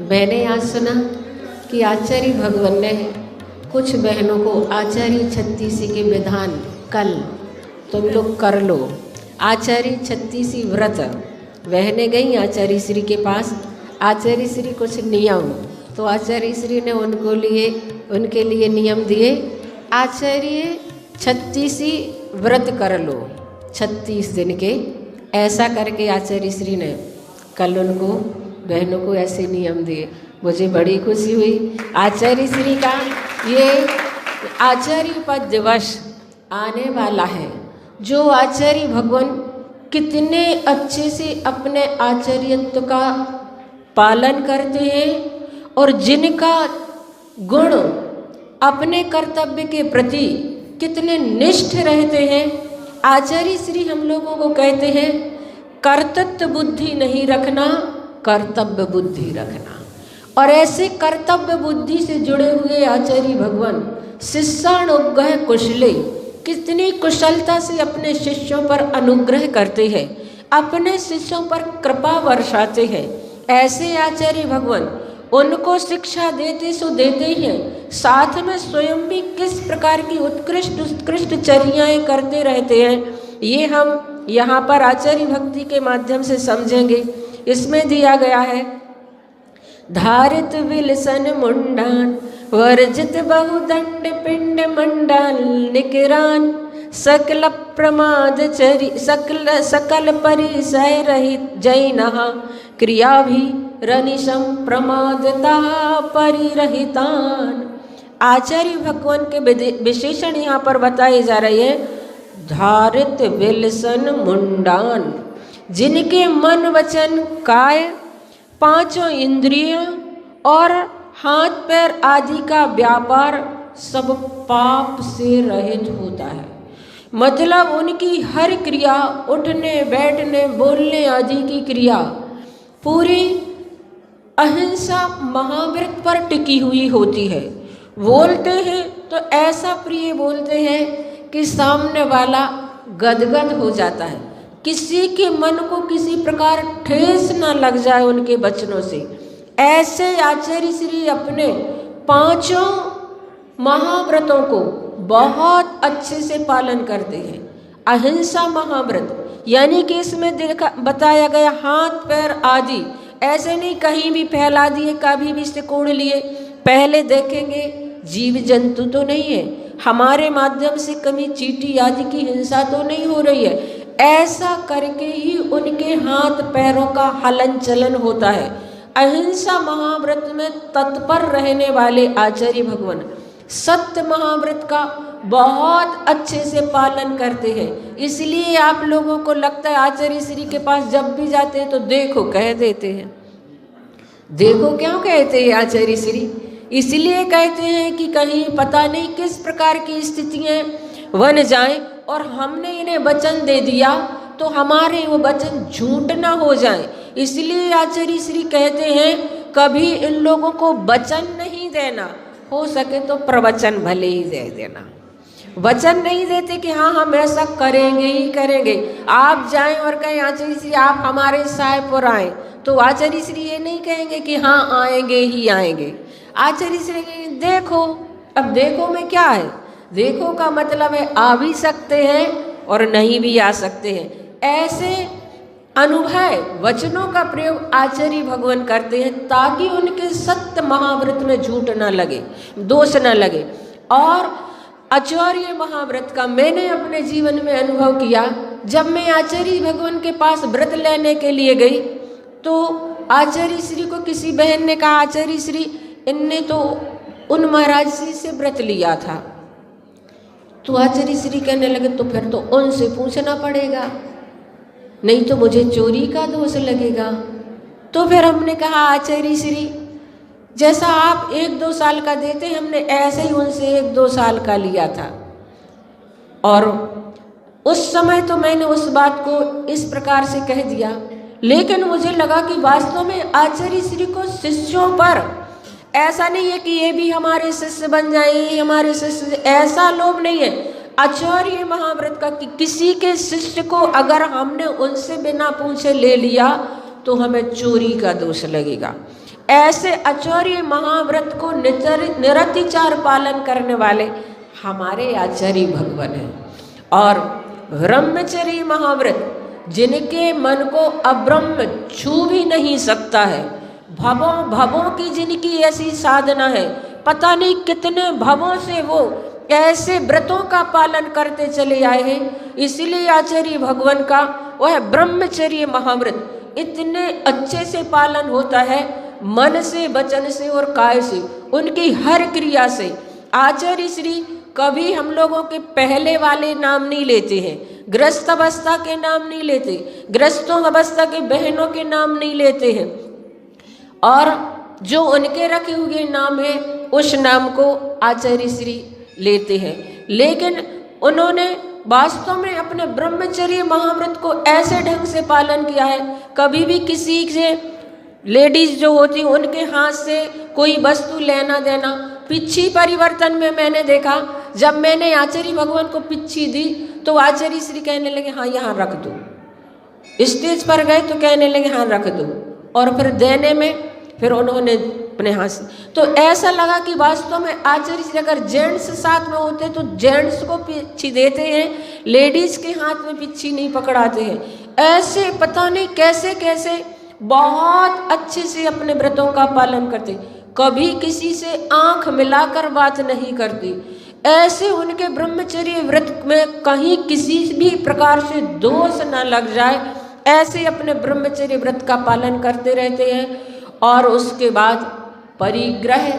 मैंने आज सुना कि आचार्य भगवान ने कुछ बहनों को आचार्य छत्तीसी के विधान कल तुम लोग कर लो। आचार्य छत्तीसी व्रत बहनें गई आचार्य श्री के पास। आचार्य श्री कुछ नियम, तो आचार्य श्री ने उनके लिए नियम दिए। आचार्य छत्तीसी व्रत कर लो 36 दिन के। ऐसा करके आचार्य श्री ने कल उनको बहनों को ऐसे नियम दिए। मुझे बड़ी खुशी हुई। आचार्य श्री का ये आचार्य पद दिवस आने वाला है, जो आचार्य भगवान कितने अच्छे से अपने आचार्यत्व का पालन करते हैं और जिनका गुण अपने कर्तव्य के प्रति कितने निष्ठ रहते हैं। आचार्य श्री हम लोगों को कहते हैं कर्तव्य बुद्धि नहीं रखना, कर्तव्य बुद्धि रखना। और ऐसे कर्तव्य बुद्धि से जुड़े हुए आचार्य भगवान शिष्यानुग्रह कुशले, कितनी कुशलता से अपने शिष्यों पर अनुग्रह करते हैं, अपने शिष्यों पर कृपा वर्षाते हैं। ऐसे आचार्य भगवान उनको शिक्षा देते सो देते ही हैं, साथ में स्वयं भी किस प्रकार की उत्कृष्ट चर्याएं करते रहते हैं, ये हम यहाँ पर आचार्य भक्ति के माध्यम से समझेंगे। इसमें दिया गया है धारित विलसन मुंडान वर्जित बहुदंड पिंड मंडल निकिरान सकल प्रमाद चरी सकल परिसय रहित जैनहा क्रिया भी रनिशम प्रमादता परिरहितान। आचार्य भगवान के विशेषण यहाँ पर बताए जा रहे हैं। धारित विलसन मुंडान, जिनके मन वचन काय पांचों इंद्रियों और हाथ पैर आदि का व्यापार सब पाप से रहित होता है। मतलब उनकी हर क्रिया, उठने बैठने बोलने आदि की क्रिया पूरी अहिंसा महाव्रत पर टिकी हुई होती है। बोलते हैं तो ऐसा प्रिय बोलते हैं कि सामने वाला गदगद हो जाता है, किसी के मन को किसी प्रकार ठेस ना लग जाए उनके वचनों से। ऐसे आचार्य श्री अपने पांचों महाव्रतों को बहुत अच्छे से पालन करते हैं। अहिंसा महाव्रत यानी कि इसमें बताया गया हाथ पैर आदि ऐसे नहीं कहीं भी फैला दिए, कभी भी सिकोड़ लिए। पहले देखेंगे जीव जंतु तो नहीं है, हमारे माध्यम से कभी चींटी आदि की हिंसा तो नहीं हो रही है। ऐसा करके ही उनके हाथ पैरों का हलन चलन होता है। अहिंसा महाव्रत में तत्पर रहने वाले आचार्य भगवान सत्य महाव्रत का बहुत अच्छे से पालन करते हैं। इसलिए आप लोगों को लगता है आचार्य श्री के पास जब भी जाते हैं तो देखो कह देते हैं। देखो क्यों कहते हैं आचार्य श्री? इसलिए कहते हैं कि कहीं पता नहीं किस प्रकार की स्थितियां बन जाएं और हमने इन्हें वचन दे दिया तो हमारे वो वचन झूठ ना हो जाए। इसलिए आचार्य श्री कहते हैं कभी इन लोगों को वचन नहीं देना, हो सके तो प्रवचन भले ही दे देना। वचन नहीं देते कि हाँ हम ऐसा करेंगे ही करेंगे। आप जाएं और कहें आचार्य श्री आप हमारे सायपुर आए, तो आचार्य श्री ये नहीं कहेंगे कि हाँ आएंगे ही आएंगे। आचार्य श्री देखो, अब देखो में क्या है? देखो का मतलब है आ भी सकते हैं और नहीं भी आ सकते हैं। ऐसे अनुभव वचनों का प्रयोग आचार्य भगवान करते हैं ताकि उनके सत्य महाव्रत में झूठ ना लगे, दोष ना लगे। और आचार्य महाव्रत का मैंने अपने जीवन में अनुभव किया। जब मैं आचार्य भगवान के पास व्रत लेने के लिए गई तो आचार्य श्री को किसी बहन ने कहा आचार्य श्री इनने तो उन महाराज जी से व्रत लिया था। तो आचार्य श्री कहने लगे तो फिर तो उनसे पूछना पड़ेगा, नहीं तो मुझे चोरी का दोष लगेगा। तो फिर हमने कहा आचार्य श्री जैसा आप 1-2 साल का देते हमने ऐसे ही उनसे 1-2 साल का लिया था। और उस समय तो मैंने उस बात को इस प्रकार से कह दिया, लेकिन मुझे लगा कि वास्तव में आचार्य श्री को शिष्यों पर ऐसा नहीं है कि ये भी हमारे शिष्य बन जाए, ये हमारे शिष्य, ऐसा लोभ नहीं है। आचार्य महाव्रत का कि किसी के शिष्य को अगर हमने उनसे बिना पूछे ले लिया तो हमें चोरी का दोष लगेगा। ऐसे आचार्य महाव्रत को निरतिचार पालन करने वाले हमारे आचार्य भगवान हैं। और ब्रह्मचर्य महाव्रत जिनके मन को अब्रह्म छू भी नहीं सकता है, भवों की जिनकी ऐसी साधना है, पता नहीं कितने भवों से वो ऐसे व्रतों का पालन करते चले आए हैं। इसलिए आचार्य भगवान का वह ब्रह्मचर्य महाव्रत इतने अच्छे से पालन होता है, मन से, वचन से और काय से, उनकी हर क्रिया से। आचार्य श्री कभी हम लोगों के पहले वाले नाम नहीं लेते हैं, ग्रस्त अवस्था के नाम नहीं लेते, ग्रस्तों अवस्था के बहनों के नाम नहीं लेते हैं, और जो उनके रखे हुए नाम है उस नाम को आचार्य श्री लेते हैं। लेकिन उन्होंने वास्तव में अपने ब्रह्मचर्य महाव्रत को ऐसे ढंग से पालन किया है, कभी भी किसी से लेडीज जो होती उनके हाथ से कोई वस्तु लेना देना। पिच्छी परिवर्तन में मैंने देखा, जब मैंने आचार्य भगवान को पिच्छी दी तो आचार्य श्री कहने लगे हाँ यहाँ रख दो। स्टेज पर गए तो कहने लगे हाँ रख दो, और फिर देने में फिर उन्होंने अपने हाथ से। तो ऐसा लगा कि वास्तव में आचार्य श्री अगर जेंट्स साथ में होते तो जेंट्स को पिच्छी देते हैं, लेडीज के हाथ में पिच्छी नहीं पकड़ाते हैं। ऐसे पता नहीं कैसे कैसे बहुत अच्छे से अपने व्रतों का पालन करते, कभी किसी से आंख मिलाकर बात नहीं करती। ऐसे उनके ब्रह्मचर्य व्रत में कहीं किसी भी प्रकार से दोष न लग जाए, ऐसे अपने ब्रह्मचर्य व्रत का पालन करते रहते हैं। और उसके बाद परिग्रह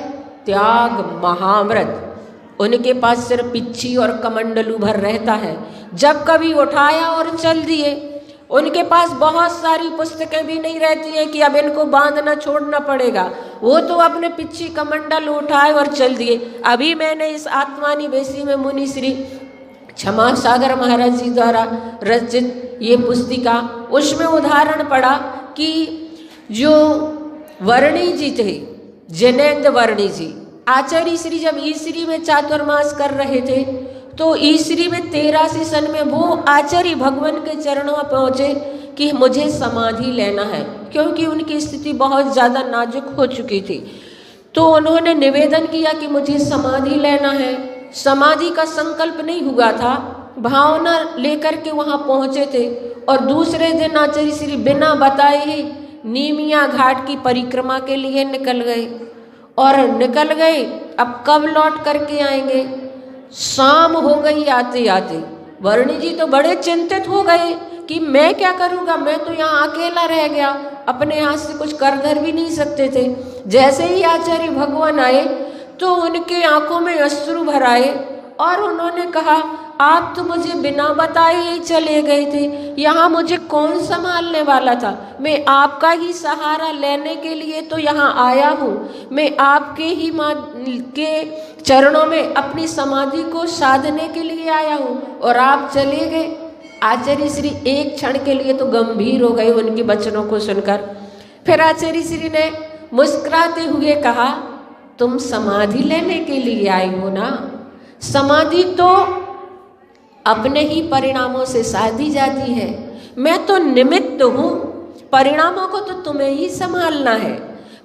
त्याग महाव्रत, उनके पास सिर्फ पिच्छी और कमंडलू भर रहता है, जब कभी उठाया और चल दिए। उनके पास बहुत सारी पुस्तकें भी नहीं रहती हैं कि अब इनको बांधना छोड़ना पड़ेगा, वो तो अपने पिच्छी कमंडल उठाए और चल दिए। अभी मैंने इस आत्मानी बेसी में मुनि श्री क्षमा सागर महाराज जी द्वारा रचित ये पुस्तिका, उसमें उदाहरण पढ़ा कि जो वर्णी जी थे, जैनेन्द्र वर्णी जी, आचार्य श्री जब ईसरी में चातुर्मास कर रहे थे तो ईसरी में 83 सन में वो आचार्य भगवान के चरणों में पहुँचे कि मुझे समाधि लेना है, क्योंकि उनकी स्थिति बहुत ज़्यादा नाजुक हो चुकी थी। तो उन्होंने निवेदन किया कि मुझे समाधि लेना है। समाधि का संकल्प नहीं हुआ था, भावना लेकर के वहाँ पहुँचे थे। और दूसरे दिन आचार्य श्री बिना बताए ही नीमिया घाट की परिक्रमा के लिए निकल गए, और निकल गए। अब कब लौट करके आएंगे? शाम हो गई आते आते। वर्णी जी तो बड़े चिंतित हो गए कि मैं क्या करूँगा, मैं तो यहाँ अकेला रह गया, अपने हाथ से कुछ कर धर भी नहीं सकते थे। जैसे ही आचार्य भगवान आए तो उनके आंखों में अश्रु भर आए और उन्होंने कहा आप तो मुझे बिना बताए ही चले गए थे, यहाँ मुझे कौन संभालने वाला था? मैं आपका ही सहारा लेने के लिए तो यहाँ आया हूँ, मैं आपके ही माँ के चरणों में अपनी समाधि को साधने के लिए आया हूँ और आप चले गए। आचार्य श्री एक क्षण के लिए तो गंभीर हो गए उनके वचनों को सुनकर। फिर आचार्य श्री ने मुस्कुराते हुए कहा तुम समाधि लेने के लिए आए हो ना, समाधि तो अपने ही परिणामों से साधी जाती है, मैं तो निमित्त हूँ, परिणामों को तो तुम्हें ही संभालना है,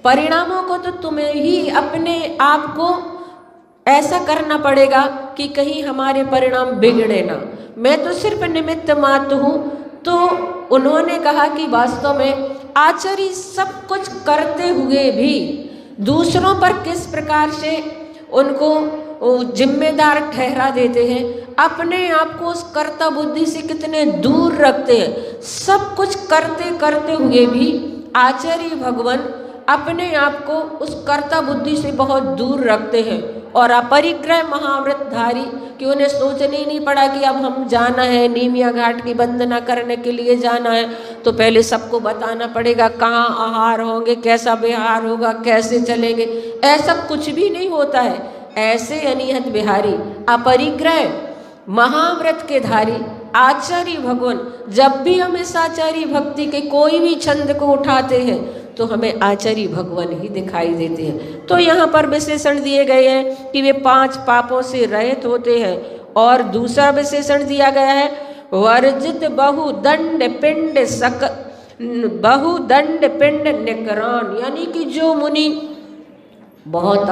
परिणामों को तो तुम्हें ही अपने आप को ऐसा करना पड़ेगा कि कहीं हमारे परिणाम बिगड़े ना, मैं तो सिर्फ निमित्त मात्र हूँ। तो उन्होंने कहा कि वास्तव में आचार्य सब कुछ करते हुए भी दूसरों पर किस प्रकार से उनको जिम्मेदार ठहरा देते हैं, अपने आप को उस कर्ता बुद्धि से कितने दूर रखते हैं। सब कुछ करते करते हुए भी आचार्य भगवान अपने आप को उस कर्ता बुद्धि से बहुत दूर रखते हैं और अपरिग्रह महाव्रतधारी कि उन्हें सोचने ही नहीं पड़ा कि अब हम जाना है नीमिया घाट की वंदना करने के लिए जाना है, तो पहले सबको बताना पड़ेगा कहाँ आहार होंगे, कैसा विहार होगा, कैसे चलेंगे। ऐसा कुछ भी नहीं होता है। ऐसे अनिहत बिहारी अपरिग्रह महाव्रत के धारी आचार्य भगवान जब भी हम इस आचार्य भक्ति के कोई भी छंद को उठाते हैं तो हमें आचार्य भगवान ही दिखाई देते हैं। तो यहाँ पर विशेषण दिए गए हैं कि वे 5 पापों से रहित होते हैं, और दूसरा विशेषण दिया गया है वर्जित बहु दंड पिंड बहुदंड पिंड निकरान, यानी कि जो मुनि बहुत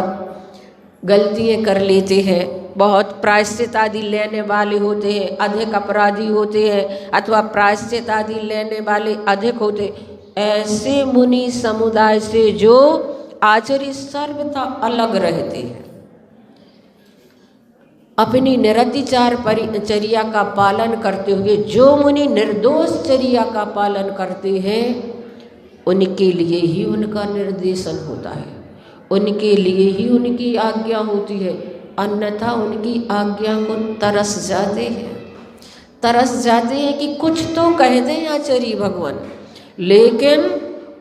गलतियाँ कर लेते हैं, बहुत प्रायश्चित आदि लेने वाले होते हैं, अधिक अपराधी होते हैं, अथवा प्रायश्चित आदि लेने वाले अधिक होते, ऐसे मुनि समुदाय से जो आचार्य सर्वथा अलग रहते हैं, अपनी निरतिचार चर्या का पालन करते हुए जो मुनि निर्दोष चर्या का पालन करते हैं, उनके लिए ही उनका निर्देशन होता है, उनके लिए ही उनकी आज्ञा होती है, अन्यथा उनकी आज्ञा को तरस जाते हैं कि कुछ तो कह दें आचार्य भगवान, लेकिन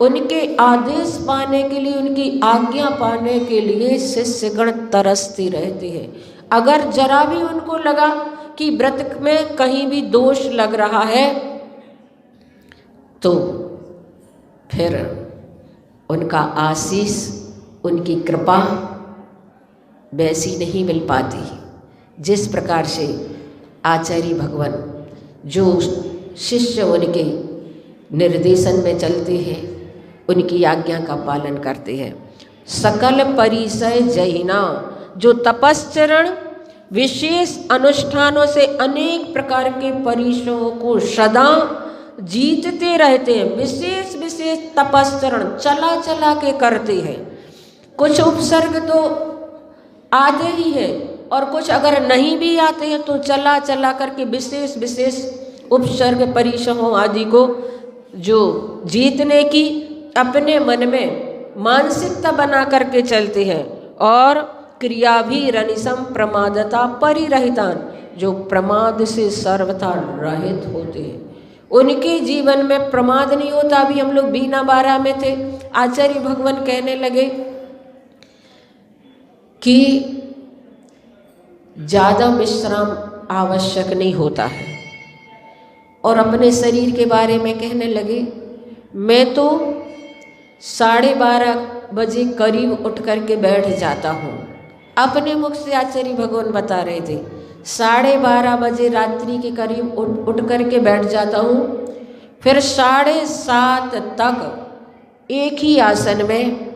उनके आदेश पाने के लिए, उनकी आज्ञा पाने के लिए शिष्यगण तरसते रहते हैं। अगर जरा भी उनको लगा कि व्रत में कहीं भी दोष लग रहा है तो फिर उनका आशीष, उनकी कृपा वैसी नहीं मिल पाती जिस प्रकार से आचार्य भगवान जो शिष्य उनके निर्देशन में चलते हैं, उनकी आज्ञा का पालन करते हैं। सकल परिसय जहिना, जो तपश्चरण विशेष अनुष्ठानों से अनेक प्रकार के परिसयों को सदा जीतते रहते हैं, विशेष विशेष तपश्चरण चला चला के करते हैं। कुछ उपसर्ग तो आते ही है और कुछ अगर नहीं भी आते हैं तो चला चला करके विशेष विशेष उपसर्ग परिसयों आदि को जो जीतने की अपने मन में मानसिकता बना करके चलते हैं। और क्रिया भी रनिसम प्रमादता परिरहितान, जो प्रमाद से सर्वथा रहित होते हैं, उनके जीवन में प्रमाद नहीं होता। अभी हम लोग बीना 12 में थे, आचार्य भगवान कहने लगे कि ज़्यादा विश्राम आवश्यक नहीं होता है, और अपने शरीर के बारे में कहने लगे, मैं तो 12:30 बजे करीब उठ करके बैठ जाता हूँ। अपने मुख से आचार्य भगवान बता रहे थे, 12:30 बजे रात्रि के करीब उठ करके बैठ जाता हूँ, फिर 7:30 तक एक ही आसन में,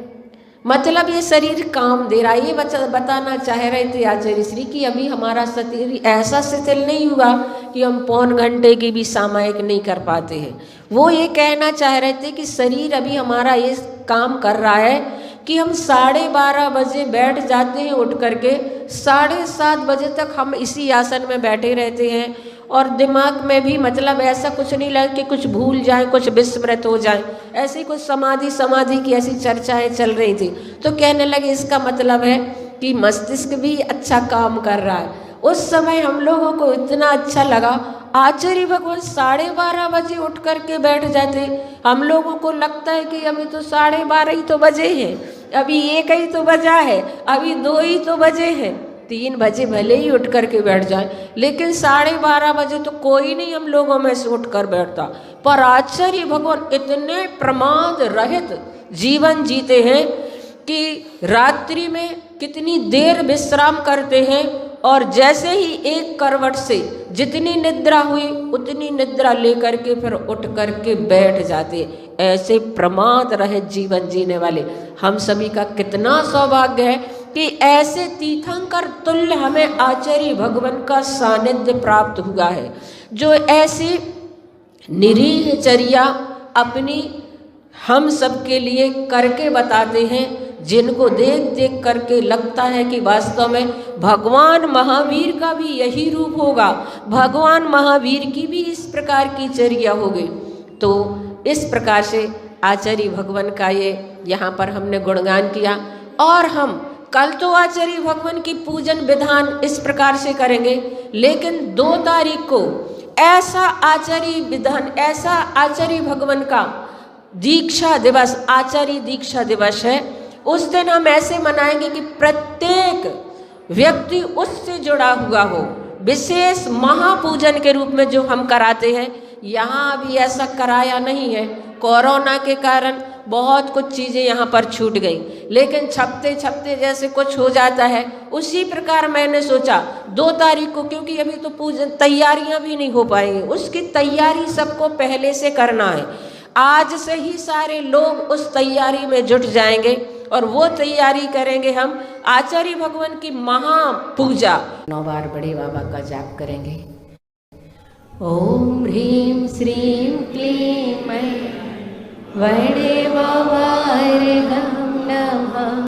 मतलब ये शरीर काम दे रहा है। ये बताना चाह रहे थे आचार्य श्री कि अभी हमारा शरीर ऐसा शिथिल नहीं हुआ कि हम पौन घंटे की भी सामायिक नहीं कर पाते हैं। वो ये कहना चाह रहे थे कि शरीर अभी हमारा ये काम कर रहा है कि हम 12:30 बजे बैठ जाते हैं उठ करके, 7:30 बजे तक हम इसी आसन में बैठे रहते हैं, और दिमाग में भी मतलब ऐसा कुछ नहीं लगा कि कुछ भूल जाए, कुछ विस्मृत हो जाए, ऐसी कुछ समाधि की ऐसी चर्चाएं चल रही थी। तो कहने लगे इसका मतलब है कि मस्तिष्क भी अच्छा काम कर रहा है। उस समय हम लोगों को इतना अच्छा लगा, आचार्य भगवान 12:30 बजे उठ करके बैठ जाते। हम लोगों को लगता है कि अभी तो 12:30 ही तो बजे हैं, अभी 1 ही तो बजा है, अभी 2 ही तो बजे हैं, 3 बजे भले ही उठ करके बैठ जाए, लेकिन 12:30 बजे तो कोई नहीं हम लोगों में से उठ कर बैठता। पर आचार्य भगवान इतने प्रमाद रहित जीवन जीते हैं कि रात्रि में कितनी देर विश्राम करते हैं, और जैसे ही एक करवट से जितनी निद्रा हुई उतनी निद्रा लेकर के फिर उठ करके बैठ जाते। ऐसे प्रमाद रहित जीवन जीने वाले हम सभी का कितना सौभाग्य है कि ऐसे तीर्थंकर तुल्य हमें आचार्य भगवान का सानिध्य प्राप्त हुआ है, जो ऐसी निरीह चर्या अपनी हम सबके लिए करके बताते हैं, जिनको देख देख करके लगता है कि वास्तव में भगवान महावीर का भी यही रूप होगा, भगवान महावीर की भी इस प्रकार की चर्या होगी। तो इस प्रकार से आचार्य भगवान का ये यहाँ पर हमने गुणगान किया। और हम कल तो आचार्य भगवान की पूजन विधान इस प्रकार से करेंगे, लेकिन 2 तारीख को ऐसा आचार्य विधान, ऐसा आचार्य भगवान का दीक्षा दिवस, आचार्य दीक्षा दिवस है। उस दिन हम ऐसे मनाएंगे कि प्रत्येक व्यक्ति उससे जुड़ा हुआ हो, विशेष महापूजन के रूप में जो हम कराते हैं। यहाँ अभी ऐसा कराया नहीं है, कोरोना के कारण बहुत कुछ चीज़ें यहाँ पर छूट गई, लेकिन छपते छपते जैसे कुछ हो जाता है, उसी प्रकार मैंने सोचा 2 तारीख को, क्योंकि अभी तो पूजन तैयारियाँ भी नहीं हो पाएंगी, उसकी तैयारी सबको पहले से करना है। आज से ही सारे लोग उस तैयारी में जुट जाएंगे और वो तैयारी करेंगे। हम आचार्य भगवान की महापूजा 9 बार बड़े बाबा का जाप करेंगे। ओम ह्रीं श्रीं क्लीं मैं बड़े बाबा नमः।